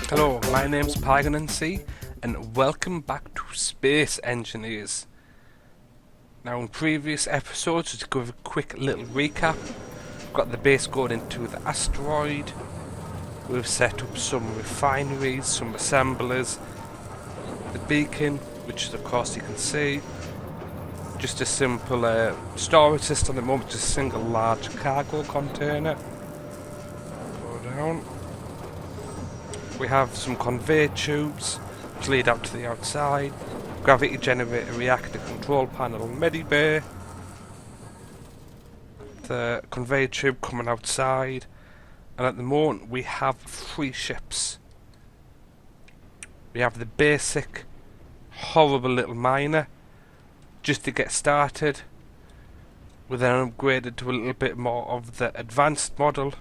Hello, my name's Pagan C, and welcome back to Space Engineers. Now, in previous episodes, to give a quick little recap, we've got the base going into the asteroid. We've set up some refineries, some assemblers, the beacon, which of course you can see. Just a simple storage system at the moment, just a single large cargo container. Go down. We have some conveyor tubes which lead out to the outside. Gravity generator, reactor, control panel, medibay. The conveyor tube coming outside. And at the moment we have 3 ships. We have the basic, horrible little miner, just to get started. We then upgraded to a little bit more of the advanced model.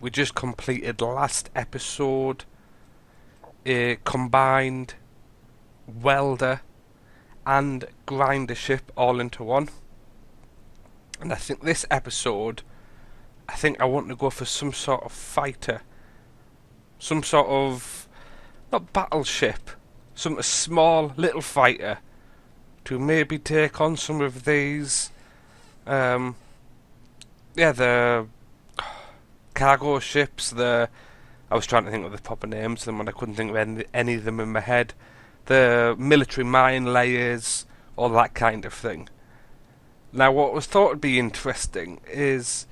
We just completed last episode a combined welder and grinder ship all into one. And I think this episode, I want to go for some sort of fighter. Some sort of, not battleship, some small little fighter to maybe take on some of these, the cargo ships, I was trying to think of the proper names of them and I couldn't think of any of them in my head. The military mine layers, all that kind of thing. Now what was thought would be interesting is,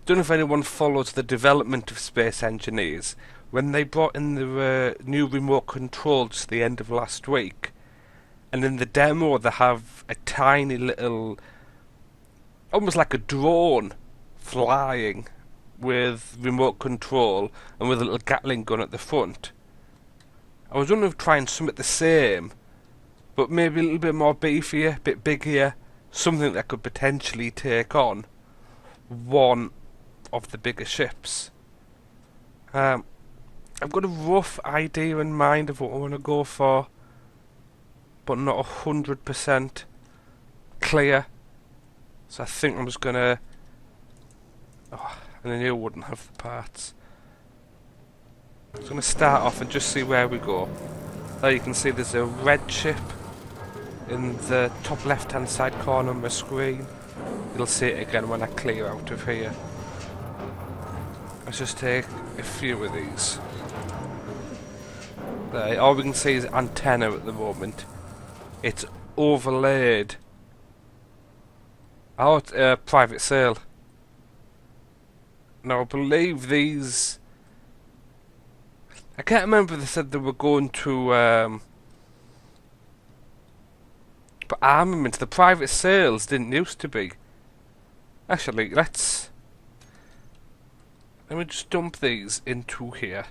don't know if anyone follows the development of Space Engineers. When they brought in the new remote controls at the end of last week, and in the demo they have a tiny little, almost like a drone, flying with remote control and with a little Gatling gun at the front. I was wondering if trying something the same, but maybe a little bit more beefier, a bit bigger, something that could potentially take on one of the bigger ships. I've got a rough idea in mind of what I want to go for, but not 100% clear. So I think I'm just gonna. Oh, and I knew I wouldn't have the parts. I'm just gonna start off and just see where we go. There you can see there's a red ship in the top left-hand side corner of my screen. You'll see it again when I clear out of here. Let's just take a few of these. There, all we can see is antenna at the moment. It's overlaid. Oh, it's a private sale. Now I believe these, I can't remember if they said they were going to but armament. The private sales didn't used to be. Actually, let me just dump these into here.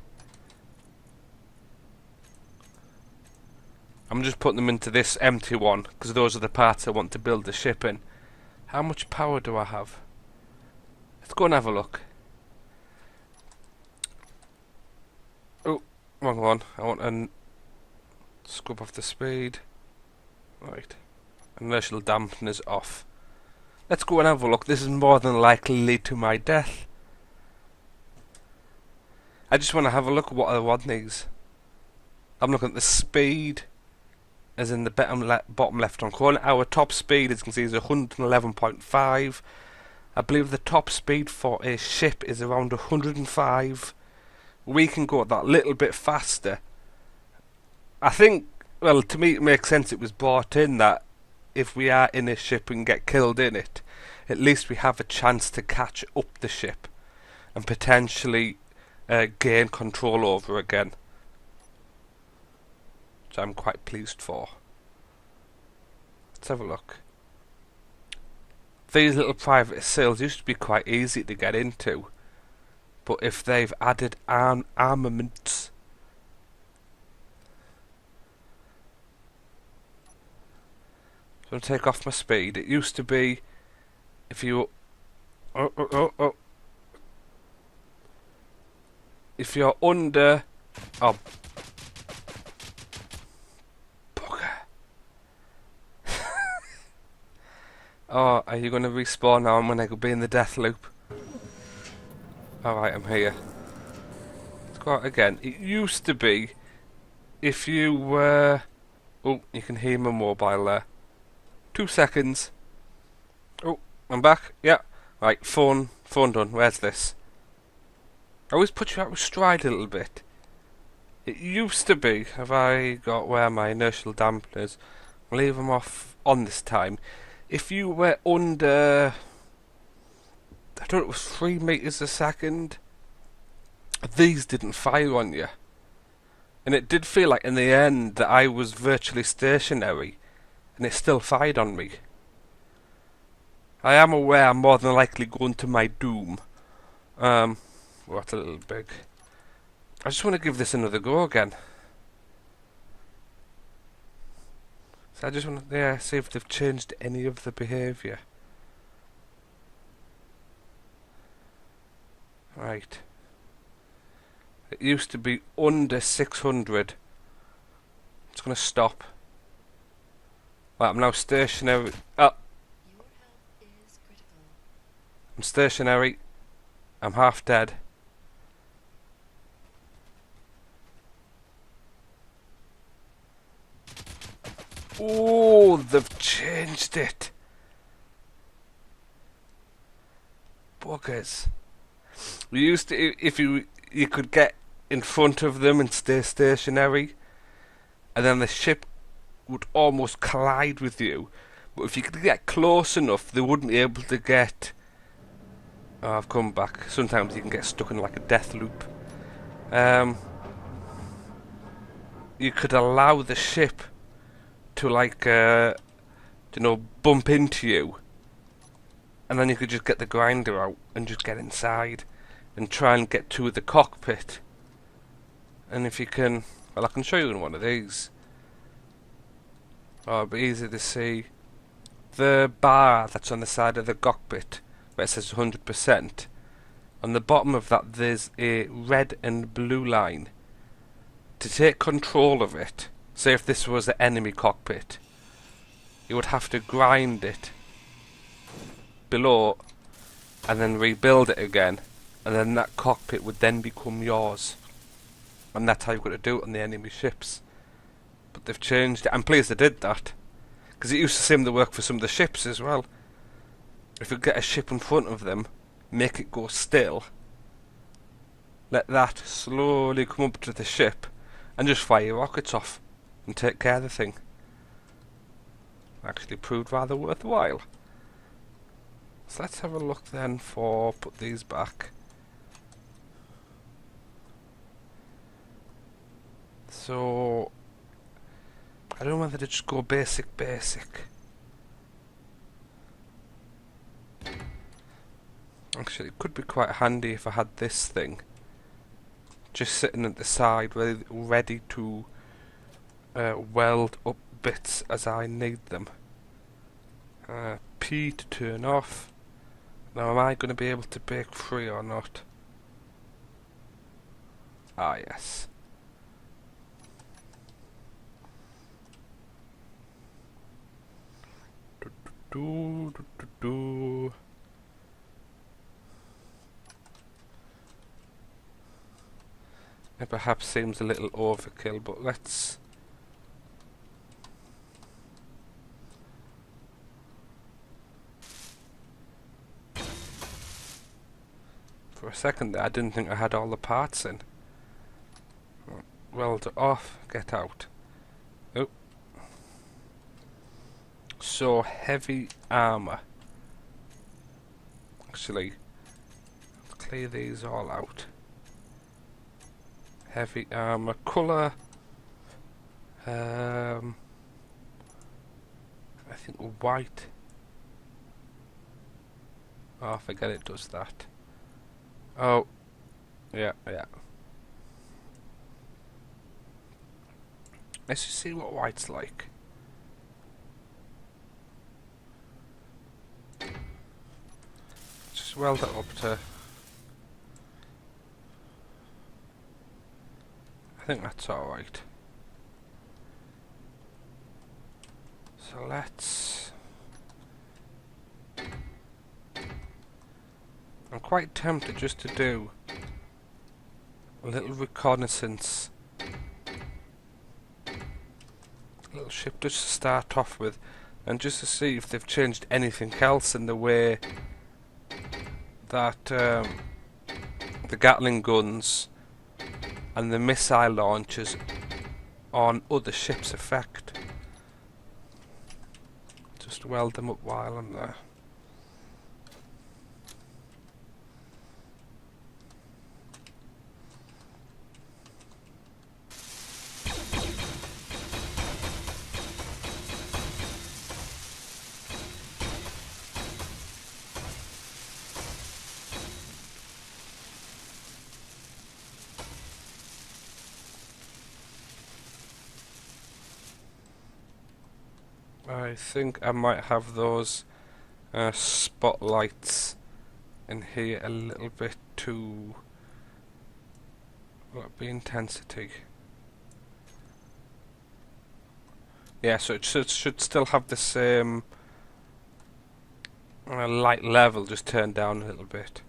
I'm just putting them into this empty one because those are the parts I want to build the ship in. How much power do I have? Let's go and have a look. Oh, wrong one. I want to scrub off the speed. Right. Inertial dampeners off. Let's go and have a look. This is more than likely lead to my death. I just want to have a look at what I want these. I'm looking at the speed, as in the bottom left hand corner. Our top speed, as you can see, is 111.5. I believe the top speed for a ship is around 105. We can go that little bit faster. I think, well, to me it makes sense it was brought in that if we are in a ship and get killed in it, at least we have a chance to catch up the ship and potentially gain control over again. Which I'm quite pleased for. Let's have a look. These little private sales used to be quite easy to get into, but if they've added armaments, so I'm going to take off my speed. It used to be if you if you're under bugger. Oh, are you going to respawn now? I'm going to be in the death loop. Alright, I'm here. Let's go out again. It used to be if you were... Oh, you can hear my mobile there. 2 seconds. Oh, I'm back. Yeah. Right, phone done. Where's this? I always put you out of stride a little bit. It used to be, have I got where my inertial dampeners? I'll leave them off on this time. If you were under, I don't know, it was 3 meters a second, these didn't fire on you. And it did feel like in the end that I was virtually stationary, and it still fired on me. I am aware I'm more than likely going to my doom. Well, that's a little big. I just want to give this another go again. So I just want to see if they've changed any of the behaviour. Right. It used to be under 600. It's going to stop. Right, I'm now stationary. Oh! I'm stationary. I'm half dead. Oh, they've changed it. Buggers. We used to, if you could get in front of them and stay stationary, and then the ship would almost collide with you. But if you could get close enough, they wouldn't be able to get... Oh, I've come back. Sometimes you can get stuck in like a death loop. You could allow the ship to like, bump into you, and then you could just get the grinder out and just get inside and try and get to the cockpit. And if you can, well, I can show you in one of these. Oh, it'll be easy to see. The bar that's on the side of the cockpit where it says 100%, on the bottom of that there's a red and blue line. To take control of it, say if this was an enemy cockpit, you would have to grind it below and then rebuild it again, and then that cockpit would then become yours. And that's how you've got to do it on the enemy ships. But they've changed it. I'm pleased they did that, because it used to seem to work for some of the ships as well. If you get a ship in front of them, make it go still, let that slowly come up to the ship, and just fire your rockets off and take care of the thing. Actually proved rather worthwhile. So let's have a look then for, put these back. So I don't know whether to just go basic. Actually, it could be quite handy if I had this thing just sitting at the side, ready to weld up bits as I need them. P to turn off. Now, am I going to be able to break free or not? Ah, yes. It perhaps seems a little overkill, but let's... For a second there, I didn't think I had all the parts in. Weld it off, get out. Oh. So, heavy armour. Actually, let's clear these all out. Heavy armour, colour. I think white. Oh, forget it does that. Oh, yeah. Let's just see what white's like. Just weld it up to... I think that's alright. So let's I'm quite tempted just to do a little reconnaissance, a little ship just to start off with, and just to see if they've changed anything else in the way that the Gatling guns and the missile launchers on other ships affect. Just weld them up while I'm there. I think I might have those spotlights in here a little bit too. Will it be intensity? Yeah, so it should still have the same light level, just turned down a little bit.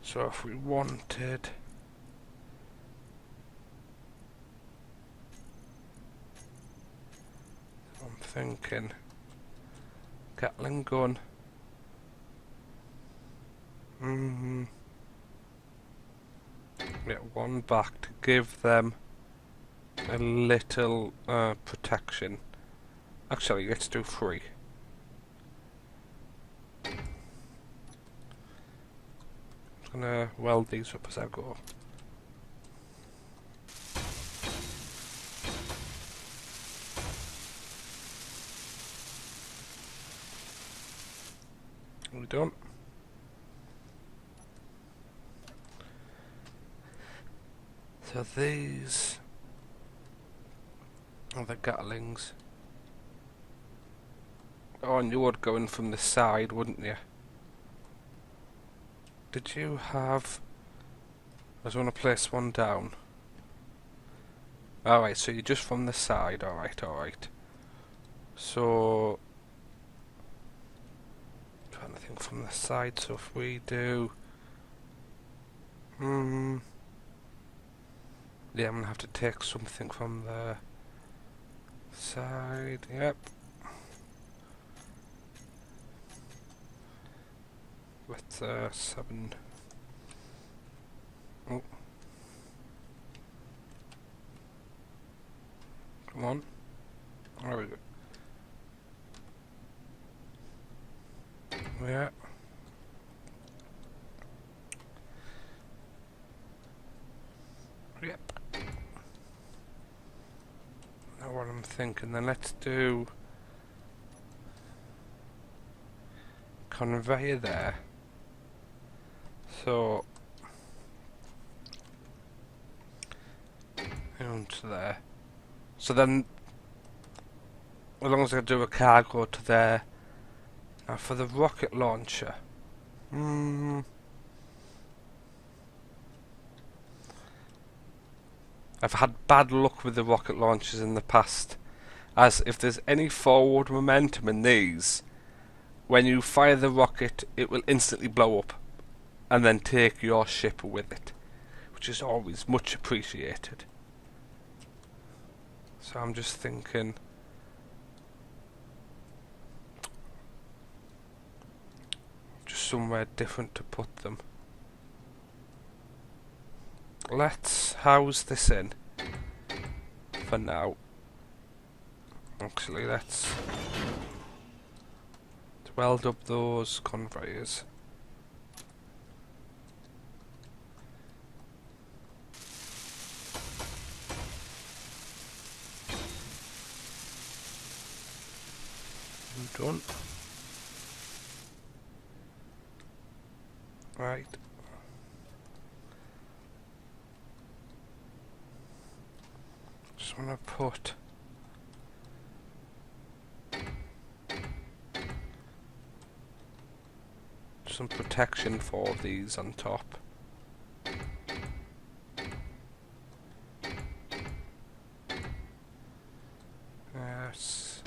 So if we wanted, I'm thinking Gatling gun. Get one back to give them a little protection. Actually, let's do 3. I'm gonna weld these up as I go. Are we done? So these are the Gatlings. Oh, and you would go in from the side, wouldn't you? Did you have... I just want to place one down. Alright, so you're just from the side. Alright, alright. So... I'm trying to think from the side, so if we do... Yeah, I'm going to have to take something from the side. Yep. With 7. Oh. Come on. There we go. Yeah. Yep. Now what I'm thinking, then let's do conveyor there. So onto there. So then, as long as I do a cargo to there. Now for the rocket launcher. I've had bad luck with the rocket launchers in the past, as if there's any forward momentum in these, when you fire the rocket it will instantly blow up and then take your ship with it, which is always much appreciated. So I'm just thinking, just somewhere different to put them. Let's house this in for now. Actually, let's weld up those conveyors. Done. Right. Just want to put some protection for these on top. Yes.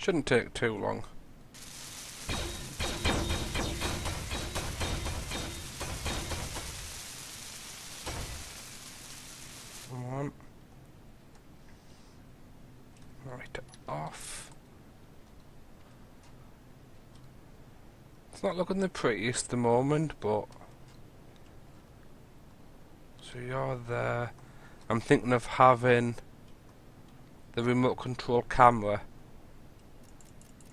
Shouldn't take too long. One. Right, off. It's not looking the prettiest at the moment, but... So you're there. I'm thinking of having the remote control camera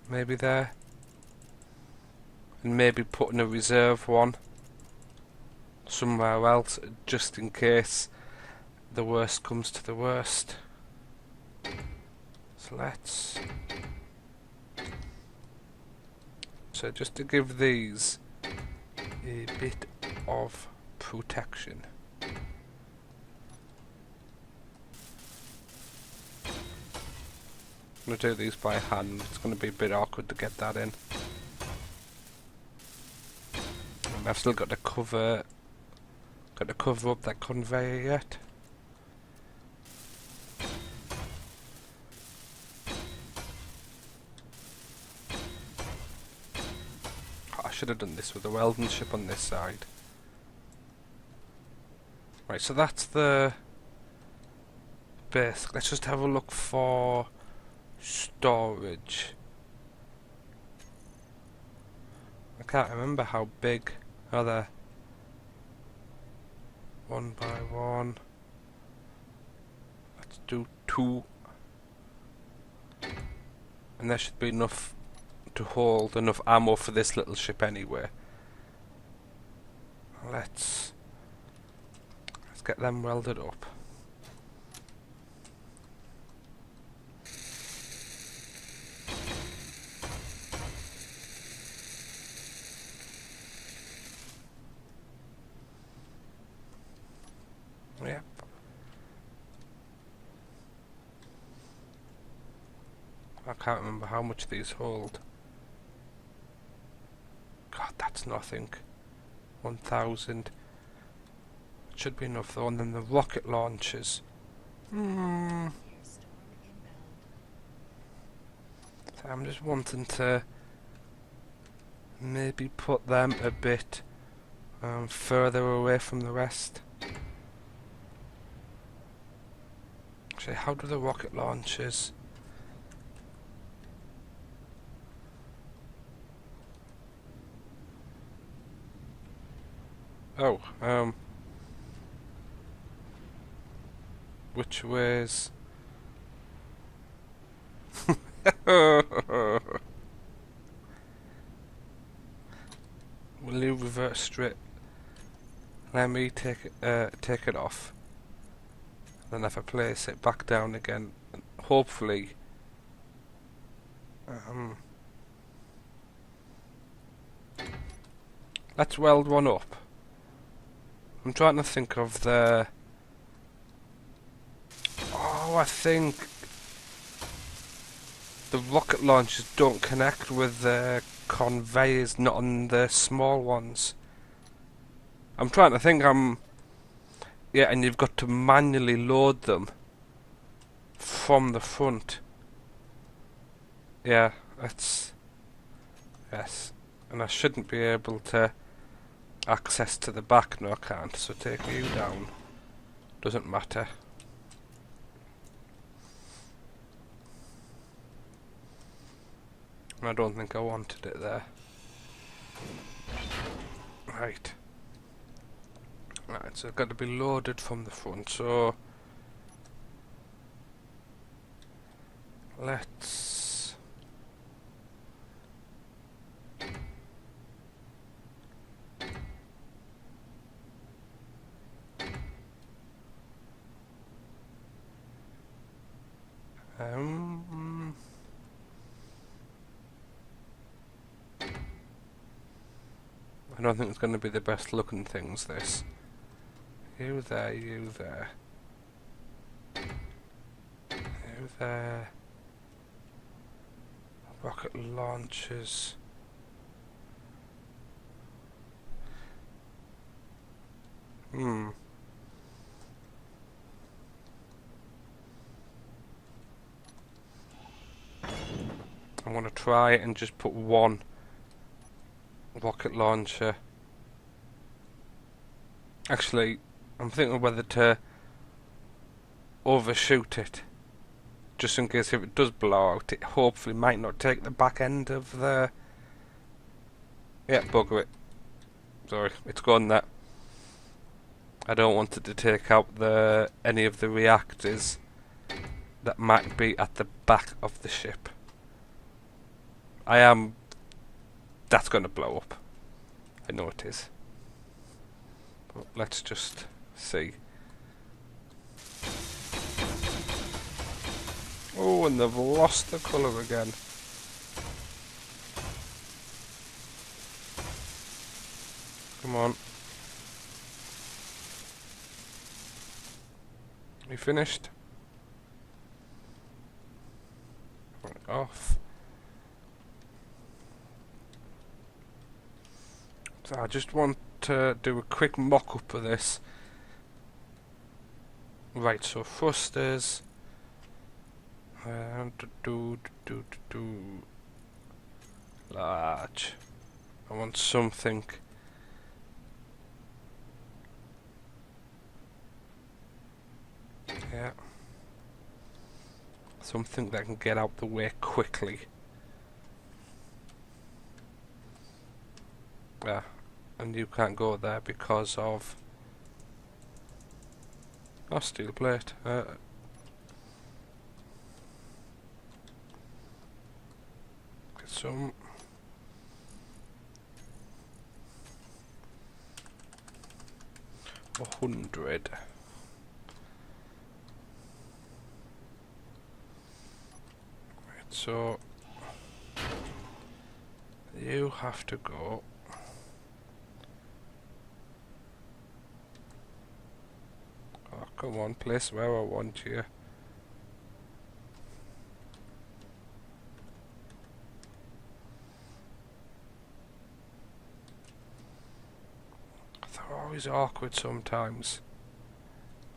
maybe there, and maybe putting a reserve one somewhere else just in case the worst comes to the worst. So let's... So just to give these a bit of protection. I'm going to do these by hand. It's going to be a bit awkward to get that in. And I've still got to cover up that conveyor yet. Oh, I should have done this with the welding ship on this side. Right, so that's the base. Let's just have a look for storage. I can't remember how big are they. One by one. Let's do 2. And there should be enough to hold enough ammo for this little ship anyway. Let's get them welded up. Yep. I can't remember how much these hold. God, that's nothing. 1,000. It should be enough though. And then the rocket launchers. So I'm just wanting to maybe put them a bit further away from the rest. Actually, how do the rocket launchers... Oh, which ways? Will you revert straight? Let me take it off. Then if I place it back down again, hopefully let's weld one up. I'm trying to think of the... Oh, I think the rocket launchers don't connect with the conveyors, not on the small ones. I'm trying to think. Yeah, and you've got to manually load them from the front. Yeah, that's... Yes. And I shouldn't be able to access to the back. No, I can't. So take you down. Doesn't matter. I don't think I wanted it there. Right. Right, so it's got to be loaded from the front, so let's I don't think it's going to be the best looking things, this. You there, you there. You there. Rocket launchers. I I want to try it and just put one rocket launcher. Actually, I'm thinking whether to overshoot it, just in case if it does blow out, it hopefully might not take the back end of the... Yeah, bugger it. Sorry, it's gone that. I don't want it to take out any of the reactors that might be at the back of the ship. That's going to blow up. I know it is. But let's just see. Oh, and they've lost the colour again. Come on. You finished? Turn it off. So I just want to do a quick mock-up of this. Right, so thrusters. Large. I want something. Yeah. Something that can get out the way quickly. Yeah. And you can't go there because of... Oh, steel plate. Get some. $100. Right, so you have to go. Oh, come on, place where I want you. They're always awkward sometimes.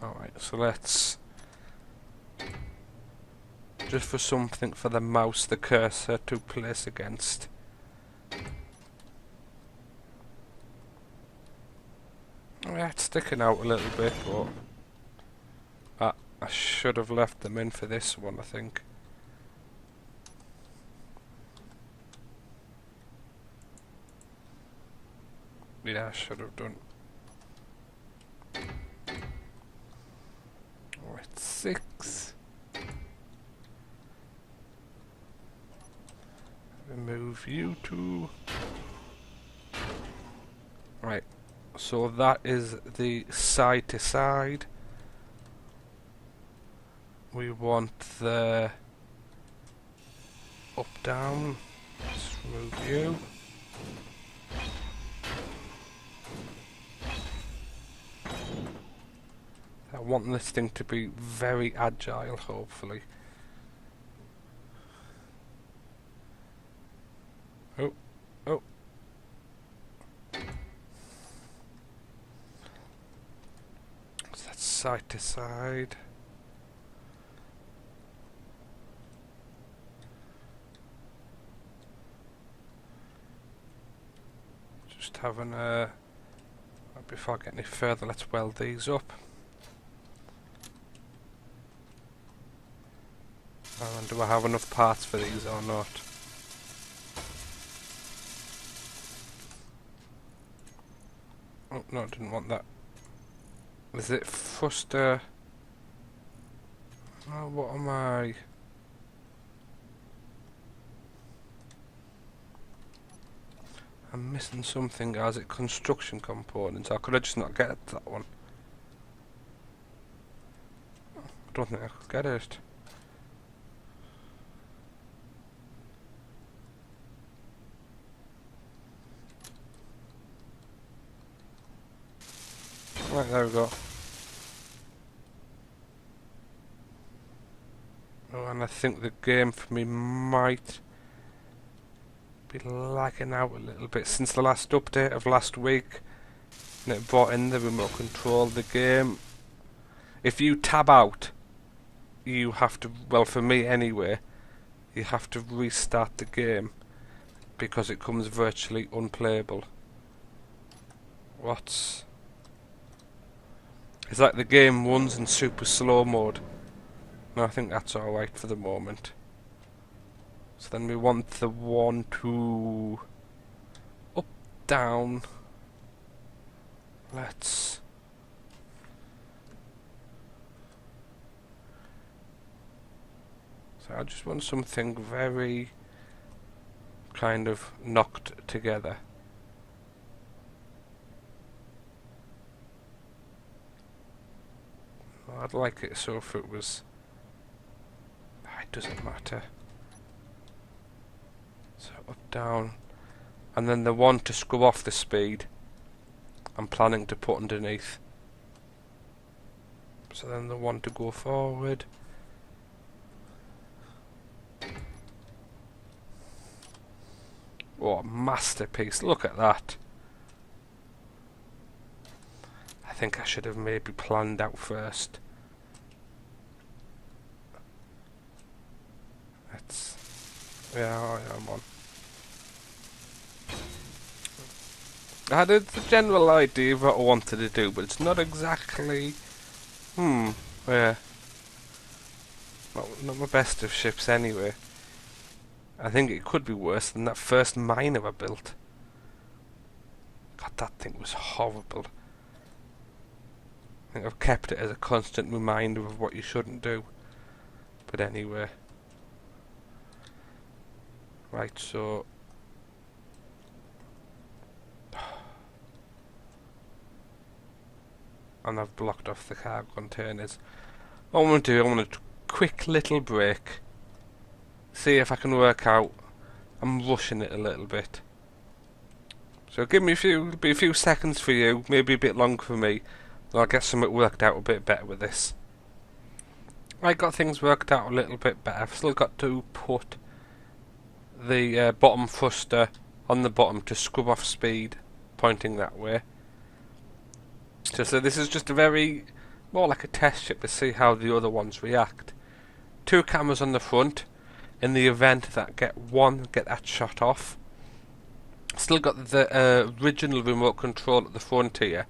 Alright, so let's... Just for something for the mouse, the cursor to place against. Yeah, it's sticking out a little bit, but... I should have left them in for this one, I think. Yeah, I should have done. Alright, 6. Remove you two. Right, so that is the side to side. We want the up down. Let's remove you. I want this thing to be very agile, hopefully. Oh, oh. So that's side to side. Just having a... Before I get any further, let's weld these up. And do I have enough parts for these or not? Oh, no, I didn't want that. Is it thruster? Oh, what am I? I'm missing something, guys. It construction components. I could have just not get that one. I don't think I could get it. Right, there we go. Oh, and I think the game for me might be lagging out a little bit since the last update of last week, and it brought in the remote control. The game, if you tab out, you have to, well, for me anyway, you have to restart the game because it comes virtually unplayable. What's... It's like the game runs in super slow mode. No, I think that's alright for the moment. So then we want the one to... up, down. Let's... So I just want something very kind of knocked together. I'd like it so if it was... It doesn't matter. So up, down. And then the one to screw off the speed I'm planning to put underneath. So then the one to go forward. Oh, masterpiece, look at that. I think I should have maybe planned out first. Let's... Yeah, I'm on. I had a general idea of what I wanted to do, but it's not exactly... yeah. Not my best of ships anyway. I think it could be worse than that first miner I built. God, that thing was horrible. I think I've kept it as a constant reminder of what you shouldn't do. But anyway. Right, so... And I've blocked off the cargo containers. What I'm going to do, I'm going to quick little break. See if I can work out. I'm rushing it a little bit. So give me it'll be a few seconds for you, maybe a bit long for me. And I'll get something worked out a bit better with this. I got things worked out a little bit better. I've still got to put the bottom thruster on the bottom to scrub off speed, pointing that way. So this is just a very, more like a test ship to see how the other ones react. 2 cameras on the front, in the event that get that shot off. Still got the original remote control at the front here,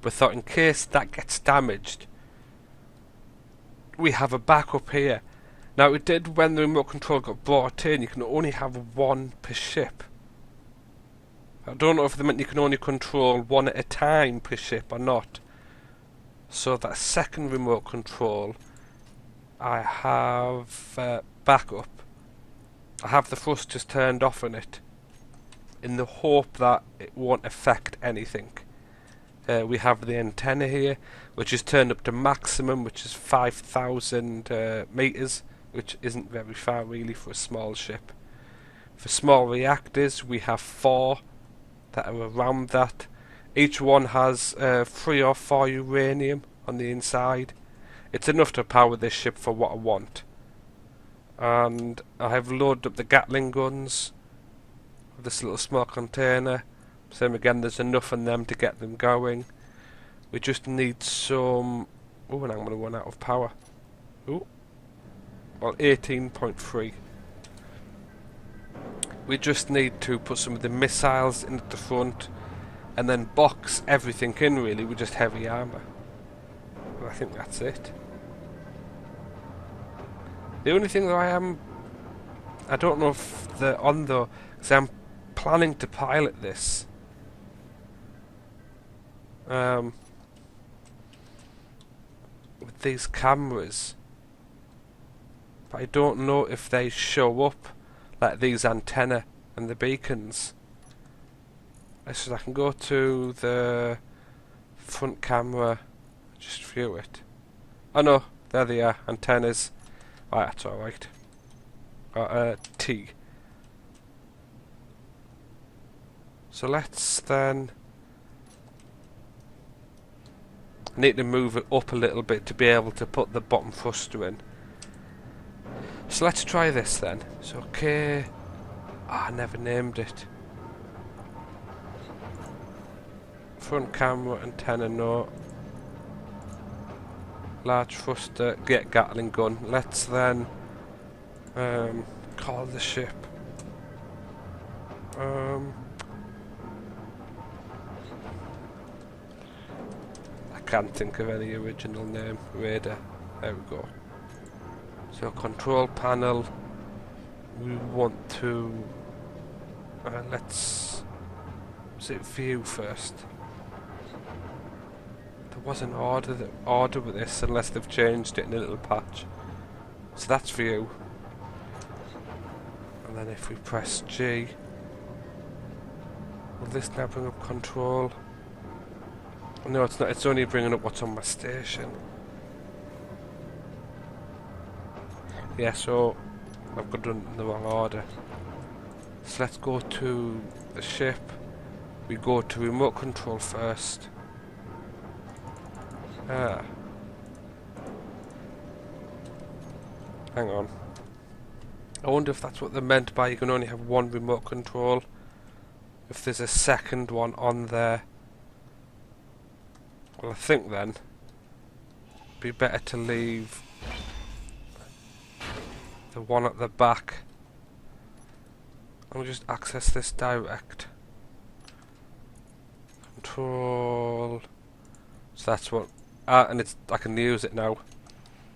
but thought in case that gets damaged, we have a backup here. Now it did when the remote control got brought in, you can only have 1 per ship. I don't know if they meant you can only control 1 at a time per ship or not. So that second remote control, I have backup. I have the thrusters turned off on it, in the hope that it won't affect anything. We have the antenna here, which is turned up to maximum, which is 5,000 meters, which isn't very far really for a small ship. For small reactors, we have 4 that are around that. Each one has 3 or 4 uranium on the inside. It's enough to power this ship for what I want. And I have loaded up the Gatling guns with this little small container. Same again, there's enough in them to get them going. We just need some... Oh, and I'm going to run out of power. Oh, well, 18.3. We just need to put some of the missiles in at the front and then box everything in really with just heavy armour. Well, I think that's it. The only thing that I don't know if they're on though, because I'm planning to pilot this. With these cameras. But I don't know if they show up like these antenna and the beacons. So I can go to the front camera, just view it. Oh no, there they are, antennas. Oh, that's alright. T. So let's then... I need to move it up a little bit to be able to put the bottom thruster in. So let's try this then. So okay... I never named it. Front camera, antenna, no. Large thruster, get Gatling gun. Let's then Call the ship. I can't think of any original name. Raider. There we go. So control panel. We want to. Let's. Was it view first? There was an order with this, unless they've changed it in a little patch. So that's view. And then if we press G, will this now bring up control? No, it's not. It's only bringing up what's on my station. Yeah, so I've got done in the wrong order. So let's go to the ship. We go to remote control first. Hang on. I wonder if that's what they meant by you can only have one remote control. If there's a second one on there. Well, I think then it'd be better to leave the one at the back. I'll just access this direct. Control. So that's what. And it's. I can use it now.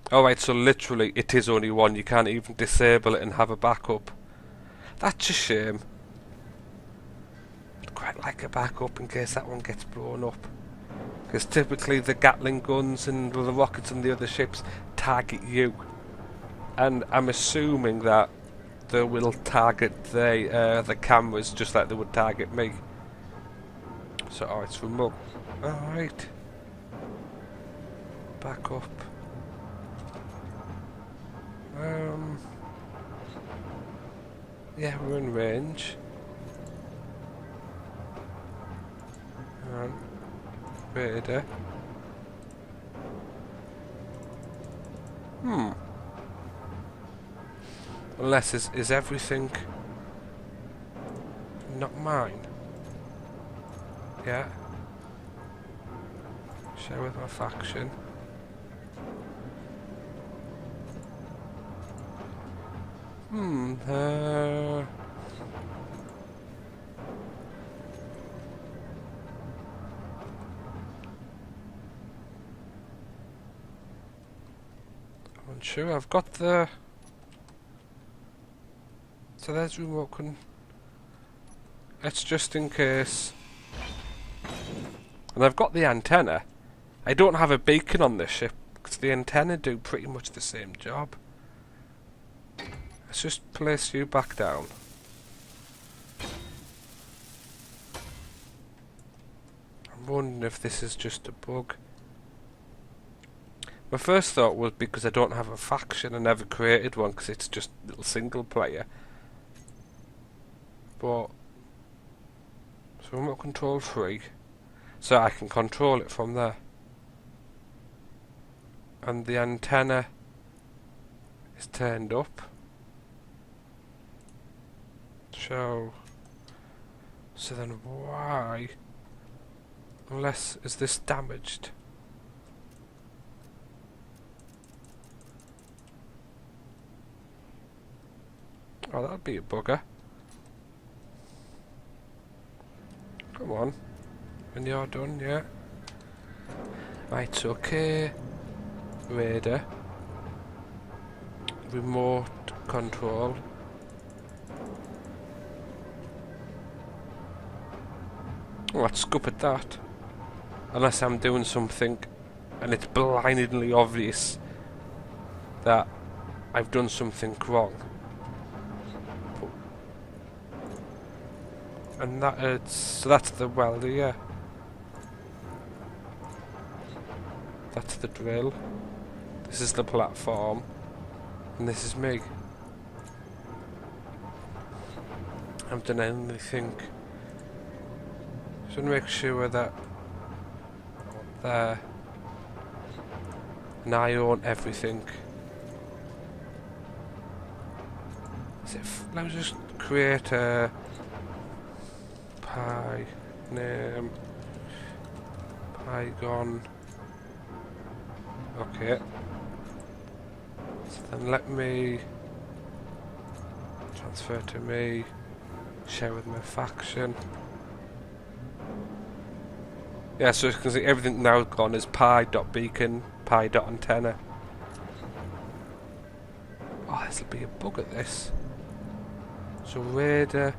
Alright, so literally it is only one. You can't even disable it and have a backup. That's a shame. I'd quite like a backup in case that one gets blown up. Because typically the Gatling guns and the rockets on the other ships target you. And I'm assuming that they will target the cameras just like they would target me. So, oh, it's remote. Alright. Back up. Yeah, we're in range. Raider. Unless is everything not mine? Yeah. Share with my faction. I'm unsure. I've got the. So there's remote con. Let's just in case. And I've got the antenna. I don't have a beacon on this ship because the antenna do pretty much the same job. Let's just place you back down. I'm wondering if this is just a bug. My first thought was because I don't have a faction. I never created one because it's just a little single player. But so remote control free, so I can control it from there. And the antenna is turned up. So then why? Unless is this damaged? Oh, that'd be a bugger. Come on. When you're done, yeah. Right, okay. Raider. Remote control. Oh, let's scoop at that. Unless I'm doing something and it's blindingly obvious that I've done something wrong. And that is, so that's the welder, yeah. That's the drill. This is the platform. And this is me. I haven't done anything. Just want to make sure that there. And I own everything. Let me just create a name Pygon. Okay. So then let me Transfer to me. Share with my faction. Yeah, so you can see everything now gone is pi.beacon, pi.antenna. Oh, this'll be a bug at this. So radar.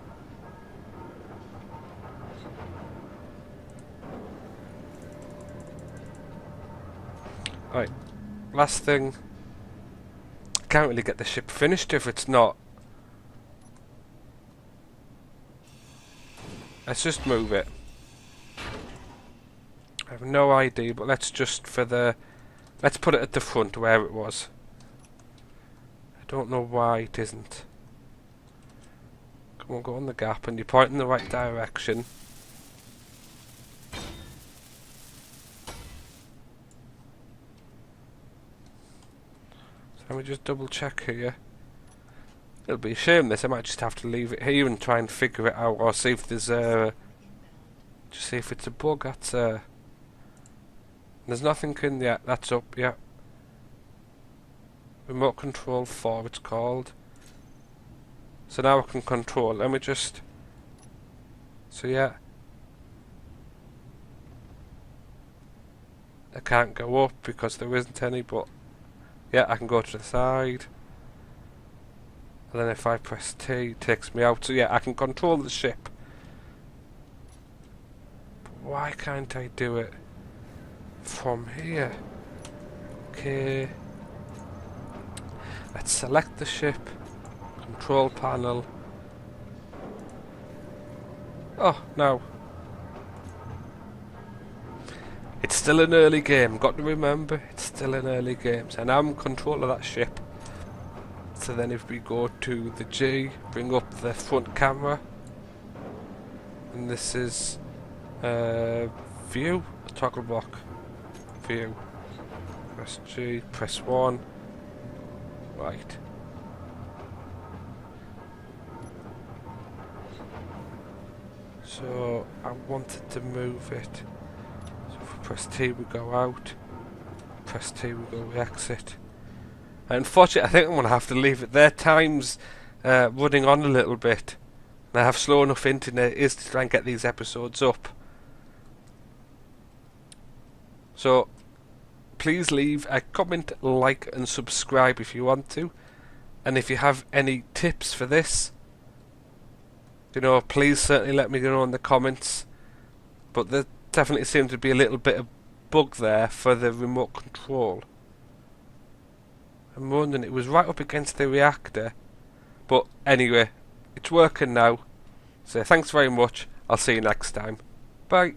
Right, last thing. I can't really get the ship finished if it's not. Let's just move it. I have no idea, but let's just let's put it at the front where it was. I don't know why it isn't. Come on, go on the gap, and you point in the right direction. So let me just double check here. It'll be a shame this. I might just have to leave it here and try and figure it out, or see if there's just see if it's a bug. That's there's nothing in yet. That's up. Yeah. Remote control 4. It's called. So now I can control. Let me just. So yeah. I can't go up because there isn't any, but yeah, I can go to the side. And then if I press T, it takes me out. So yeah, I can control the ship. But why can't I do it from here? Okay. Let's select the ship. Control panel. Oh, no. It's still an early game. Got to remember, it's still an early game. So now I'm in control of that ship. So then if we go to the G, bring up the front camera, and this is view, toggle block, view, press G, press 1, right. So I wanted to move it, so if we press T we go out, press T we go exit. Unfortunately, I think I'm going to have to leave it there. Time's running on a little bit. And I have slow enough internet is to try and get these episodes up. So, please leave a comment, like and subscribe if you want to. And if you have any tips for this, you know, please certainly let me know in the comments. But there definitely seems to be a little bit of bug there for the remote control. I'm wondering, it was right up against the reactor. But anyway, it's working now. So thanks very much. I'll see you next time. Bye.